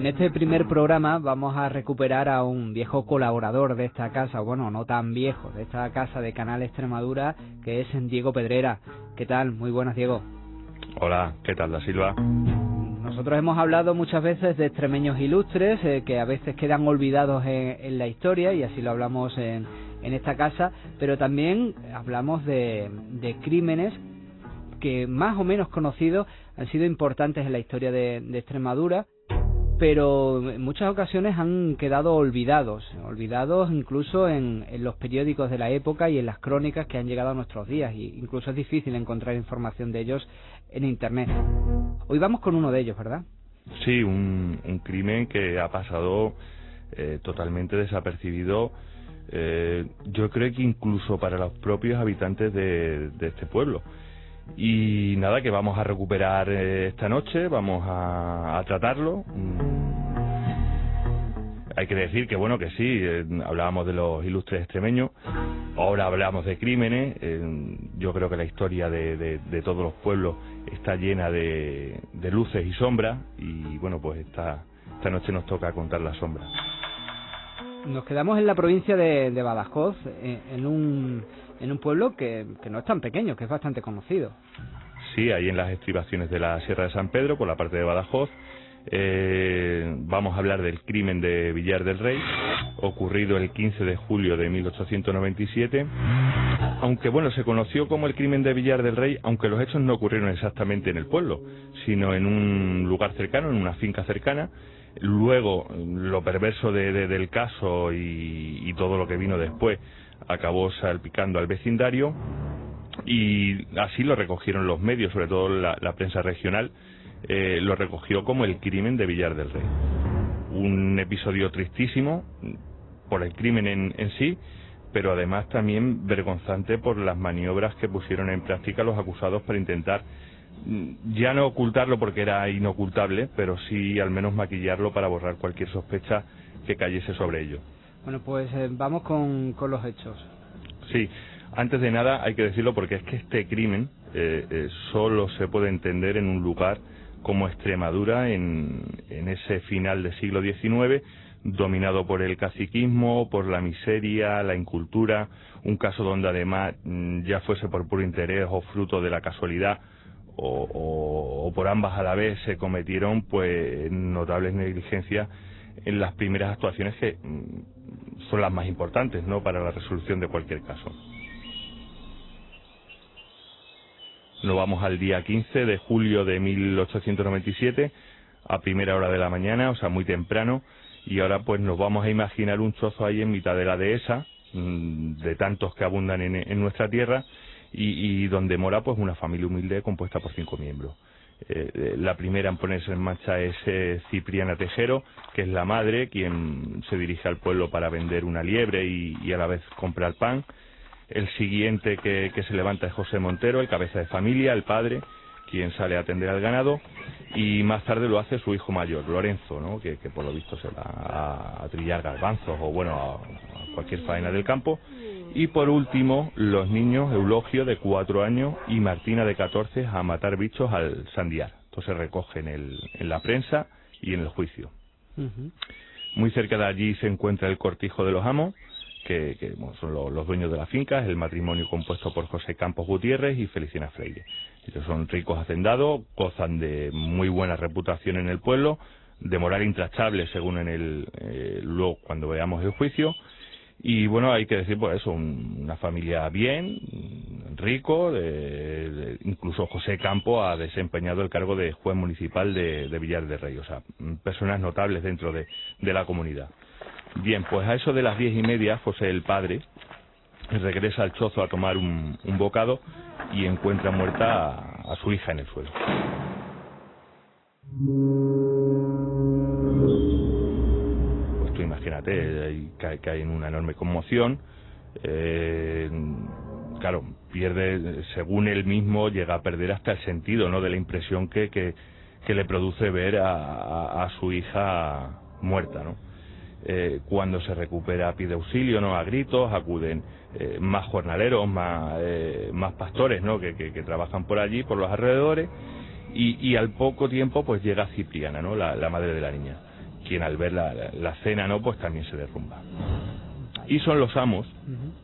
En este primer programa vamos a recuperar a un viejo colaborador de esta casa, bueno, no tan viejo, de esta casa de Canal Extremadura, que es Diego Pedrera. ¿Qué tal? Muy buenas, Diego. Hola, ¿qué tal, Da Silva? Nosotros hemos hablado muchas veces de extremeños ilustres que a veces quedan olvidados en la historia, y así lo hablamos en esta casa, pero también hablamos de crímenes que más o menos conocidos han sido importantes en la historia de Extremadura, pero en muchas ocasiones han quedado olvidados incluso en los periódicos de la época y en las crónicas que han llegado a nuestros días, y incluso es difícil encontrar información de ellos en internet. Hoy vamos con uno de ellos, ¿verdad? Sí, un crimen que ha pasado totalmente desapercibido, yo creo que incluso para los propios habitantes de este pueblo. Y nada, que vamos a recuperar esta noche, vamos a tratarlo. Hay que decir que bueno, que sí, hablábamos de los ilustres extremeños, ahora hablamos de crímenes. Yo creo que la historia de todos los pueblos está llena de luces y sombras, y bueno, pues esta noche nos toca contar las sombras. Nos quedamos en la provincia de Badajoz, en un pueblo que no es tan pequeño, que es bastante conocido. Sí, ahí en las estribaciones de la Sierra de San Pedro, por la parte de Badajoz. Vamos a hablar del crimen de Villar del Rey, ocurrido el 15 de julio de 1897. Aunque bueno, se conoció como el crimen de Villar del Rey, aunque los hechos no ocurrieron exactamente en el pueblo, sino en un lugar cercano, en una finca cercana. Luego, lo perverso del caso y todo lo que vino después acabó salpicando al vecindario, y así lo recogieron los medios, sobre todo la prensa regional. Lo recogió como el crimen de Villar del Rey. Un episodio tristísimo por el crimen en sí, pero además también vergonzante por las maniobras que pusieron en práctica los acusados para intentar ya no ocultarlo, porque era inocultable, pero sí al menos maquillarlo para borrar cualquier sospecha que cayese sobre ello. Bueno, pues vamos con los hechos. Sí, antes de nada hay que decirlo, porque es que este crimen solo se puede entender en un lugar como Extremadura, en ese final del siglo XIX, dominado por el caciquismo, por la miseria, la incultura, un caso donde además, ya fuese por puro interés o fruto de la casualidad, o por ambas a la vez, se cometieron pues notables negligencias en las primeras actuaciones, que son las más importantes, ¿no?, para la resolución de cualquier caso. Nos vamos al día 15 de julio de 1897, a primera hora de la mañana, o sea, muy temprano, y ahora pues nos vamos a imaginar un chozo ahí en mitad de la dehesa, de tantos que abundan en nuestra tierra, y donde mora pues una familia humilde compuesta por 5 miembros. La primera en ponerse en marcha es Cipriana Tejero, que es la madre, quien se dirige al pueblo para vender una liebre y a la vez comprar pan. El siguiente que se levanta es José Montero, el cabeza de familia, el padre, quien sale a atender al ganado, y más tarde lo hace su hijo mayor, Lorenzo, ¿no?, que por lo visto se va a trillar garbanzos o bueno, a cualquier faena del campo. Y por último, los niños Eulogio, de 4 años, y Martina, de 14, a matar bichos al sandiar. Entonces recogen en la prensa y en el juicio. Muy cerca de allí se encuentra el cortijo de los amos, que bueno, son los dueños de la finca. Es el matrimonio compuesto por José Campos Gutiérrez y Feliciana Freire. Ellos son ricos hacendados, gozan de muy buena reputación en el pueblo, de moral intachable según luego cuando veamos el juicio. Y bueno, hay que decir pues eso, una familia bien, rico, incluso José Campo ha desempeñado el cargo de juez municipal de Villar del Rey, o sea, personas notables dentro de la comunidad. Bien, pues a eso de las 10:30, José, el padre, regresa al chozo a tomar un bocado y encuentra muerta a su hija en el suelo. Pues tú imagínate, cae en una enorme conmoción. Claro, pierde, según él mismo, llega a perder hasta el sentido, ¿no?, de la impresión que le produce ver a su hija muerta, ¿no? Cuando se recupera pide auxilio, ¿no?, a gritos, acuden más jornaleros, más pastores, ¿no?, que trabajan por allí, por los alrededores, y al poco tiempo pues llega Cipriana, ¿no?, la madre de la niña, quien al ver la escena, ¿no?, pues también se derrumba. Y son los amos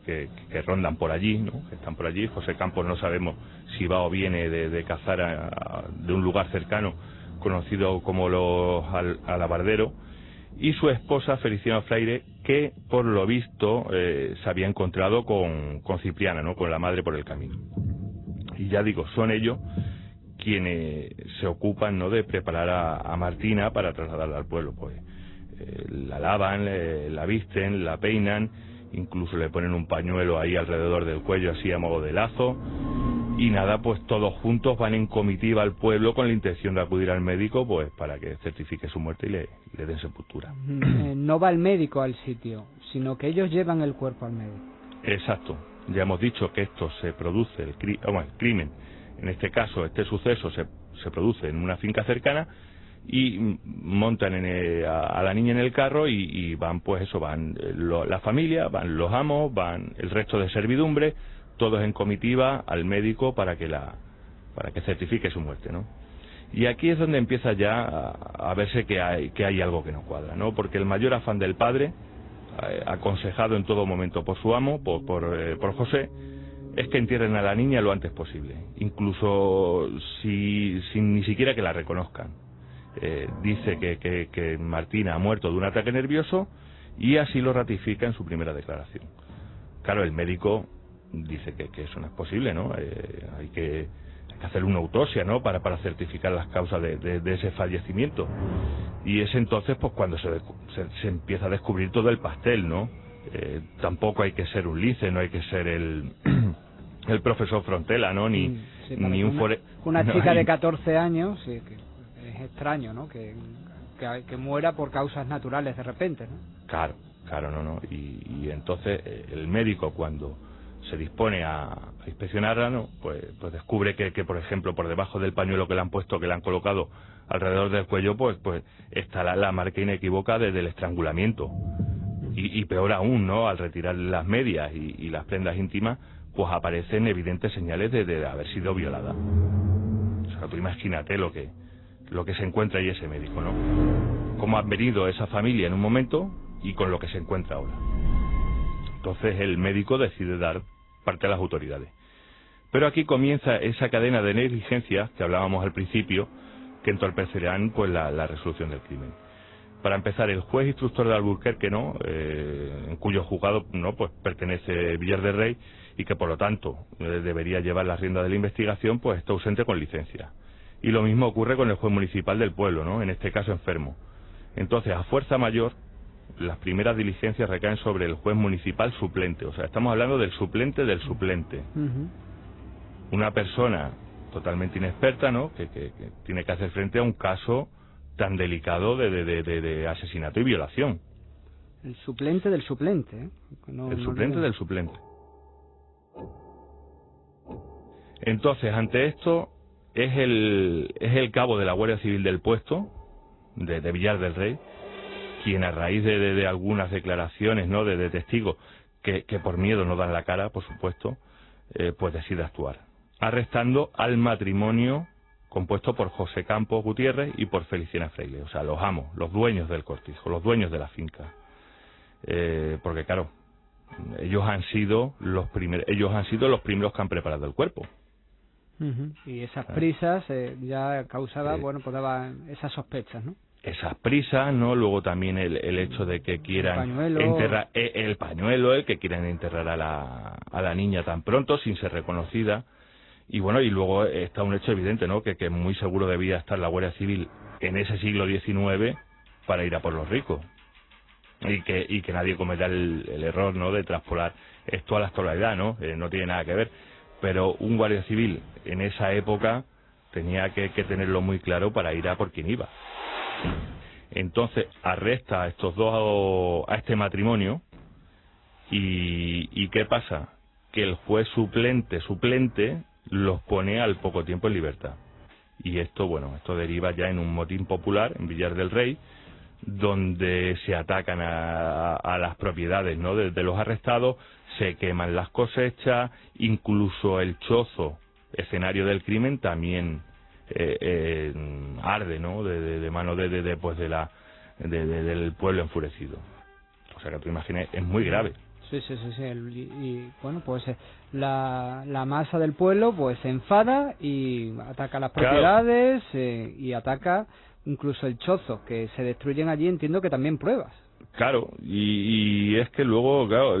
que rondan por allí, ¿no?, que están por allí. José Campos no sabemos si va o viene de cazar de un lugar cercano conocido como los Alabarderos, y su esposa Feliciana Fraire, que por lo visto se había encontrado con Cipriana, ¿no?, con la madre por el camino. Y ya digo, son ellos quienes se ocupan, ¿no?, de preparar a Martina para trasladarla al pueblo. Pues la lavan, la visten, la peinan, incluso le ponen un pañuelo ahí alrededor del cuello así a modo de lazo, y nada, pues todos juntos van en comitiva al pueblo con la intención de acudir al médico, pues para que certifique su muerte y le den sepultura. No va el médico al sitio, sino que ellos llevan el cuerpo al médico. Exacto. Ya hemos dicho que esto se produce, el crimen, en este caso, este suceso se produce en una finca cercana, y montan a la niña en el carro y van, pues eso, van la familia, van los amos, van el resto de servidumbre, todos en comitiva al médico para que certifique su muerte, ¿no? Y aquí es donde empieza ya a verse que hay algo que no cuadra, ¿no? Porque el mayor afán del padre, aconsejado en todo momento por su amo, por José, es que entierren a la niña lo antes posible, incluso sin ni siquiera que la reconozcan. Dice que Martina ha muerto de un ataque nervioso, y así lo ratifica en su primera declaración. Claro, el médico dice que eso no es posible, ¿no? Hay que hacer una autopsia, ¿no?, para certificar las causas de ese fallecimiento. Y es entonces pues cuando se empieza a descubrir todo el pastel, ¿no? Tampoco hay que ser un lince, no hay que ser el profesor Frontela, ¿no? Ni una chica de 14 años, sí, que es extraño, ¿no?, que muera por causas naturales de repente, ¿no? Claro, no. Y entonces el médico, cuando se dispone a inspeccionarla, ¿no?, pues descubre que por ejemplo, por debajo del pañuelo que le han puesto, que le han colocado alrededor del cuello, pues está la marca inequívoca del estrangulamiento. Y peor aún, ¿no?, al retirar las medias y las prendas íntimas, pues aparecen evidentes señales de haber sido violada. O sea, tú imagínate lo que se encuentra ahí ese médico, ¿no? Cómo ha venido esa familia en un momento y con lo que se encuentra ahora. Entonces el médico decide dar parte a las autoridades. Pero aquí comienza esa cadena de negligencias que hablábamos al principio, que entorpecerán pues la resolución del crimen. Para empezar, el juez instructor de Alburquerque, ¿no?, en cuyo juzgado, ¿no?, pues pertenece Villar del Rey, y que por lo tanto debería llevar las riendas de la investigación, pues está ausente con licencia. Y lo mismo ocurre con el juez municipal del pueblo, ¿no?, en este caso enfermo. Entonces, a fuerza mayor, las primeras diligencias recaen sobre el juez municipal suplente. O sea, estamos hablando del suplente del suplente. Una persona totalmente inexperta, ¿no?, que tiene que hacer frente a un caso tan delicado de asesinato y violación. El suplente del suplente, ¿eh? El suplente del suplente. Entonces, ante esto, es el cabo de la Guardia Civil del puesto, de Villar del Rey, quien, a raíz de algunas declaraciones, ¿no?, de testigos que por miedo no dan la cara, por supuesto, pues decide actuar, arrestando al matrimonio compuesto por José Campos Gutiérrez y por Feliciana Fraile, o sea, los amos, los dueños del cortijo, los dueños de la finca. Porque claro, ellos han sido los primeros que han preparado el cuerpo. Y esas prisas ya causaban, pues daban esas sospechas, ¿no? Esas prisas, ¿no? Luego también el hecho de que quieran enterrar el pañuelo, que quieran enterrar a la niña tan pronto sin ser reconocida. Y bueno, y luego está un hecho evidente, ¿no?, que muy seguro debía estar la Guardia Civil en ese siglo XIX para ir a por los ricos. Y que nadie cometa el error, ¿no?, de traspolar esto a la actualidad, ¿no? No tiene nada que ver. Pero un Guardia Civil en esa época tenía que tenerlo muy claro para ir a por quien iba. Entonces arresta a estos dos, a este matrimonio, y ¿qué pasa? Que el juez suplente los pone al poco tiempo en libertad. Y esto deriva ya en un motín popular en Villar del Rey, donde se atacan a las propiedades, ¿no?, de los arrestados, se queman las cosechas, incluso el chozo, escenario del crimen, también arde, ¿no?, de mano de del pueblo enfurecido. O sea que tú imaginas, es muy grave. Sí. Y bueno, pues la masa del pueblo pues se enfada y ataca las propiedades, y ataca incluso el chozo, que se destruyen allí, entiendo que también pruebas. Claro, y es que luego, claro,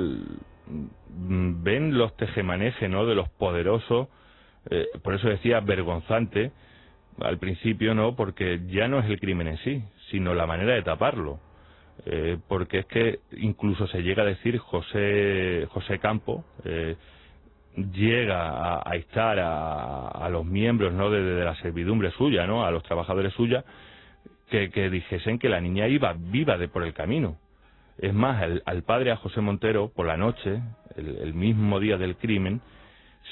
ven los tejemanejes, ¿no?, de los poderosos, por eso decía vergonzante al principio, ¿no?, porque ya no es el crimen en sí, sino la manera de taparlo. Porque es que incluso se llega a decir José Campo llega a instar a los miembros, ¿no?, de la servidumbre suya, ¿no?, a los trabajadores suyas, que dijesen que la niña iba viva por el camino. Es más, al padre, a José Montero, por la noche, el mismo día del crimen,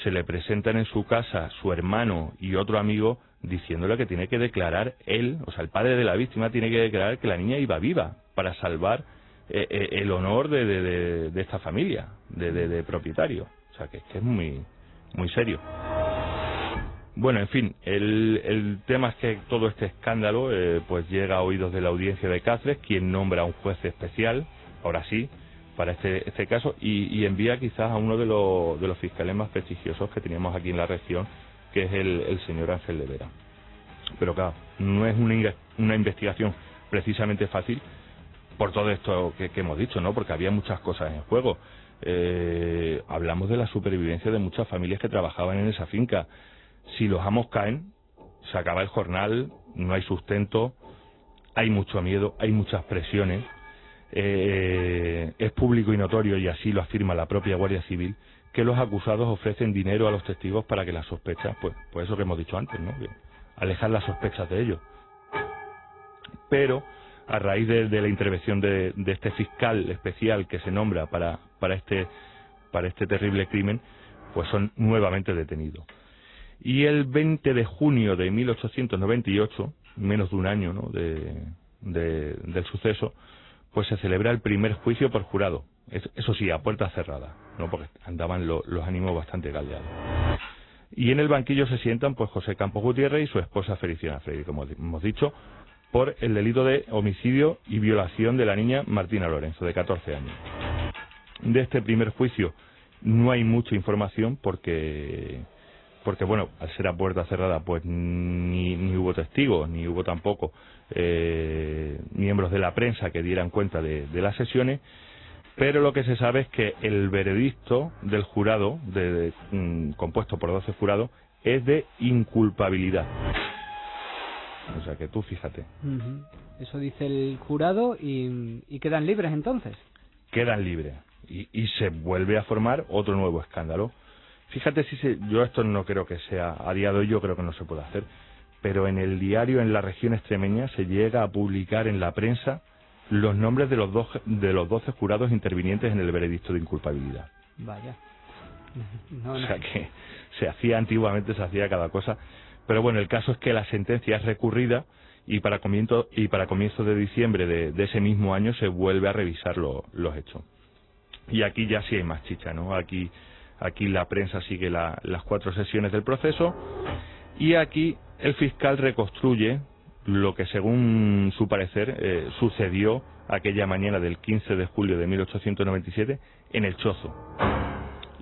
se le presentan en su casa su hermano y otro amigo diciéndole que tiene que declarar él, o sea, el padre de la víctima tiene que declarar que la niña iba viva para salvar el honor de esta familia, de propietario. O sea, que es muy, muy serio. Bueno, en fin, el tema es que todo este escándalo pues llega a oídos de la audiencia de Cáceres, quien nombra a un juez especial, ahora sí, para este caso, y envía quizás a uno de los fiscales más prestigiosos que teníamos aquí en la región, que es el señor Ángel de Vera. Pero claro, no es una investigación precisamente fácil por todo esto que hemos dicho, ¿no? Porque había muchas cosas en juego. Hablamos de la supervivencia de muchas familias que trabajaban en esa finca. Si los amos caen, se acaba el jornal, no hay sustento, hay mucho miedo, hay muchas presiones. Es público y notorio, y así lo afirma la propia Guardia Civil, que los acusados ofrecen dinero a los testigos para que las sospechas, pues eso que hemos dicho antes, ¿no?, que alejar las sospechas de ellos. Pero a raíz de la intervención de este fiscal especial que se nombra para este terrible crimen, pues son nuevamente detenidos. Y el 20 de junio de 1898, menos de un año, ¿no?, del suceso, pues se celebra el primer juicio por jurado. Eso sí, a puerta cerrada, ¿no?, porque andaban los ánimos bastante caldeados. Y en el banquillo se sientan pues José Campos Gutiérrez y su esposa Feliciana Freire, como hemos dicho, por el delito de homicidio y violación de la niña Martina Lorenzo, de 14 años. De este primer juicio no hay mucha información porque bueno, al ser a puerta cerrada, pues ni hubo testigos, ni hubo tampoco miembros de la prensa que dieran cuenta de las sesiones, pero lo que se sabe es que el veredicto del jurado, compuesto por 12 jurados, es de inculpabilidad. O sea que tú fíjate. Eso dice el jurado y quedan libres entonces. Quedan libres y se vuelve a formar otro nuevo escándalo. Fíjate yo esto no creo que sea, a día de hoy yo creo que no se puede hacer, pero en el diario en la región extremeña se llega a publicar en la prensa los nombres de los 12 jurados intervinientes en el veredicto de inculpabilidad. Vaya. O sea que antiguamente se hacía cada cosa, pero bueno, el caso es que la sentencia es recurrida y para comienzo de diciembre de ese mismo año se vuelve a revisar los hechos. Y aquí ya sí hay más chicha, ¿no? Aquí la prensa sigue las 4 sesiones del proceso y aquí el fiscal reconstruye lo que según su parecer sucedió aquella mañana del 15 de julio de 1897 en el Chozo.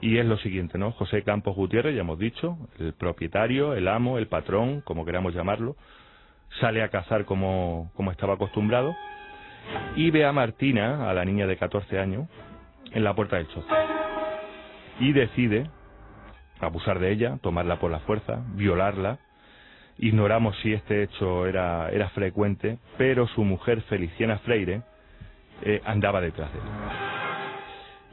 Y es lo siguiente, ¿no? José Campos Gutiérrez, ya hemos dicho, el propietario, el amo, el patrón, como queramos llamarlo, sale a cazar como estaba acostumbrado y ve a Martina, a la niña de 14 años, en la puerta del Chozo. Y decide abusar de ella, tomarla por la fuerza, violarla. Ignoramos si este hecho era frecuente, pero su mujer Feliciana Freire andaba detrás de él.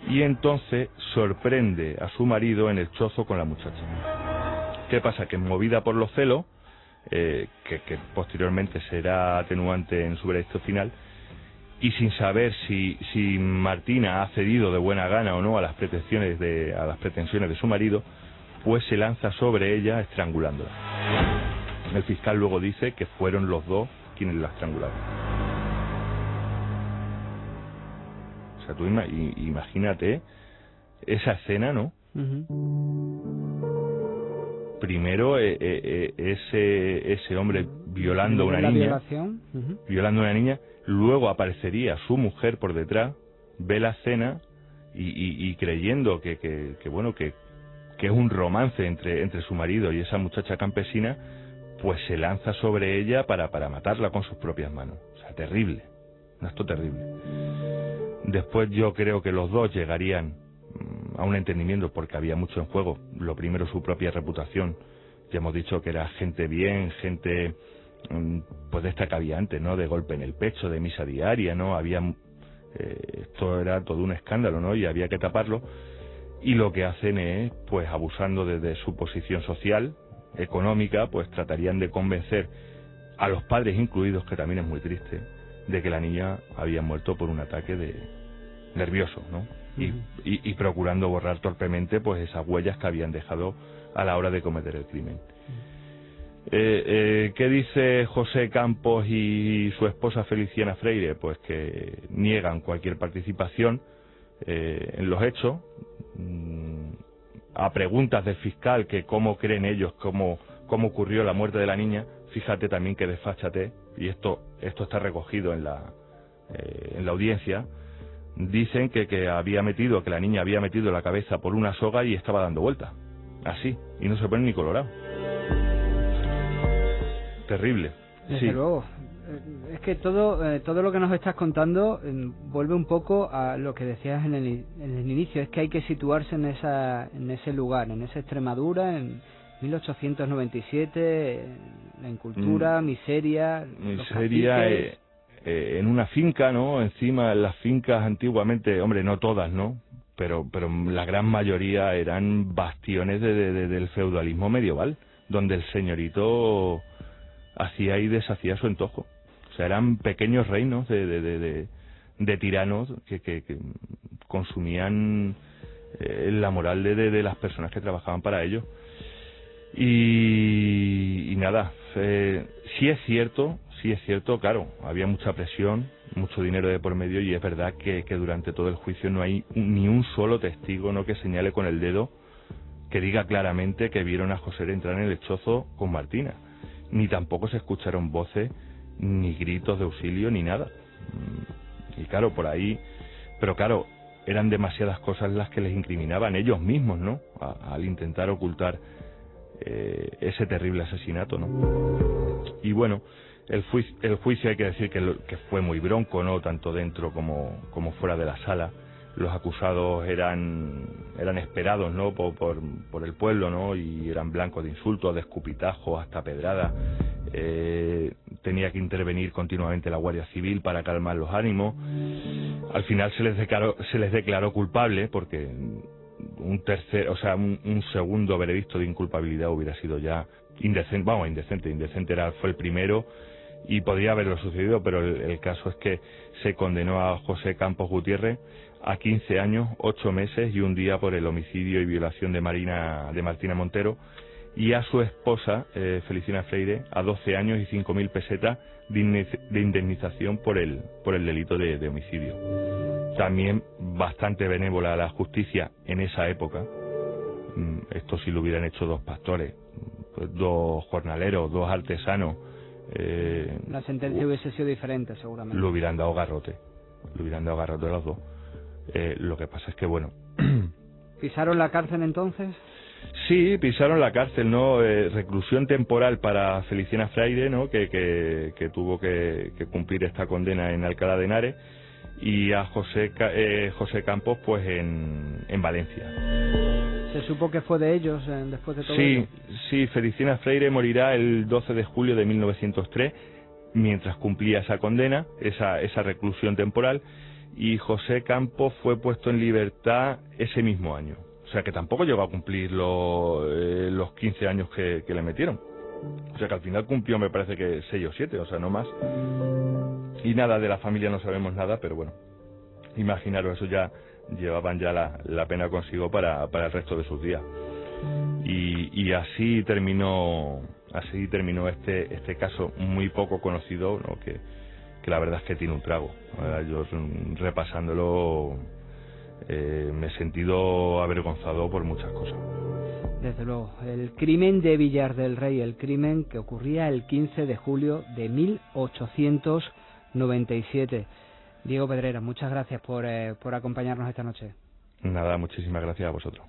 Y entonces sorprende a su marido en el Chozo con la muchacha. ¿Qué pasa? Que movida por los celos, que posteriormente será atenuante en su veredicto final, y sin saber si Martina ha cedido de buena gana o no a las pretensiones de su marido, pues se lanza sobre ella estrangulándola. El fiscal luego dice que fueron los dos quienes la estrangularon. O sea, tú imagínate esa escena, ¿no? Primero ese hombre violando a una niña, Luego aparecería su mujer por detrás, ve la escena y creyendo que es un romance entre su marido y esa muchacha campesina, pues se lanza sobre ella para matarla con sus propias manos. O sea, terrible, un acto terrible. Después yo creo que los dos llegarían a un entendimiento porque había mucho en juego. Lo primero, su propia reputación. Ya hemos dicho que era gente bien, gente pues de esta que había antes, ¿no? De golpe en el pecho, de misa diaria, ¿no? Había esto era todo un escándalo, ¿no? Y había que taparlo. Y lo que hacen es, pues abusando de su posición social, económica, pues tratarían de convencer a los padres incluidos, que también es muy triste, de que la niña había muerto por un ataque nervioso, ¿no? Y procurando borrar torpemente pues esas huellas que habían dejado a la hora de cometer el crimen. ¿Qué dice José Campos y su esposa Feliciana Freire? Pues que niegan cualquier participación en los hechos. A preguntas del fiscal que cómo creen ellos, cómo ocurrió la muerte de la niña, fíjate también que desfáchate, y esto está recogido en la audiencia. Dicen que la niña había metido la cabeza por una soga y estaba dando vueltas, así, y no se pone ni colorado. Terrible. Desde luego. Es que todo lo que nos estás contando vuelve un poco a lo que decías en el inicio, es que hay que situarse en ese lugar, en esa Extremadura, en 1897, la incultura, miseria, en una finca, ¿no? Encima, las fincas antiguamente, hombre, no todas, ¿no? Pero la gran mayoría eran bastiones del feudalismo medieval, donde el señorito hacía y deshacía su antojo. O sea, eran pequeños reinos de tiranos que consumían la moral de las personas que trabajaban para ellos. Y nada, sí es cierto, claro, había mucha presión, mucho dinero de por medio, y es verdad que durante todo el juicio no hay ni un solo testigo, ¿no?, que señale con el dedo, que diga claramente que vieron a José entrar en el chozo con Martina. Ni tampoco se escucharon voces, ni gritos de auxilio, ni nada. Y claro, por ahí, pero claro, eran demasiadas cosas las que les incriminaban ellos mismos, ¿no?, al intentar ocultar ese terrible asesinato, ¿no? Y bueno, el juicio hay que decir que fue muy bronco, ¿no?, tanto dentro como fuera de la sala. Los acusados eran esperados, ¿no?, por el pueblo, ¿no?, y eran blancos de insultos, de escupitajos, hasta pedradas. Tenía que intervenir continuamente la Guardia Civil para calmar los ánimos. Al final se les declaró culpable, porque un segundo veredicto de inculpabilidad hubiera sido ya indecente. Fue el primero y podría haberlo sucedido, pero el caso es que se condenó a José Campos Gutiérrez a 15 años, 8 meses y un día por el homicidio y violación de Martina Montero, y a su esposa, Feliciana Freire, a 12 años y 5.000 pesetas de indemnización por el delito de homicidio. También bastante benévola la justicia en esa época. Esto si lo hubieran hecho dos pastores, pues dos jornaleros, dos artesanos. La sentencia hubiese sido diferente, seguramente. Lo hubieran dado garrote a los dos. Lo que pasa es que, bueno... ¿Pisaron la cárcel entonces? Sí, pisaron la cárcel, ¿no? Reclusión temporal para Feliciana Freire, ¿no?, que tuvo que cumplir esta condena en Alcalá de Henares, y a José Campos pues en Valencia. ¿Se supo que fue de ellos después de todo ello? Sí, Feliciana Freire morirá el 12 de julio de 1903 mientras cumplía esa condena, esa reclusión temporal, y José Campos fue puesto en libertad ese mismo año. O sea que tampoco llegó a cumplir los 15 años que le metieron. O sea que al final cumplió, me parece que 6 o 7, o sea, no más. Y nada, de la familia no sabemos nada, pero bueno, imaginaros, eso ya llevaban ya la pena consigo para el resto de sus días. Y así terminó este caso muy poco conocido, ¿no?, que la verdad es que tiene un trago. Yo repasándolo me he sentido avergonzado por muchas cosas. Desde luego, el crimen de Villar del Rey, el crimen que ocurría el 15 de julio de 1897. 97. Diego Pedrera, muchas gracias por acompañarnos esta noche. Nada, muchísimas gracias a vosotros.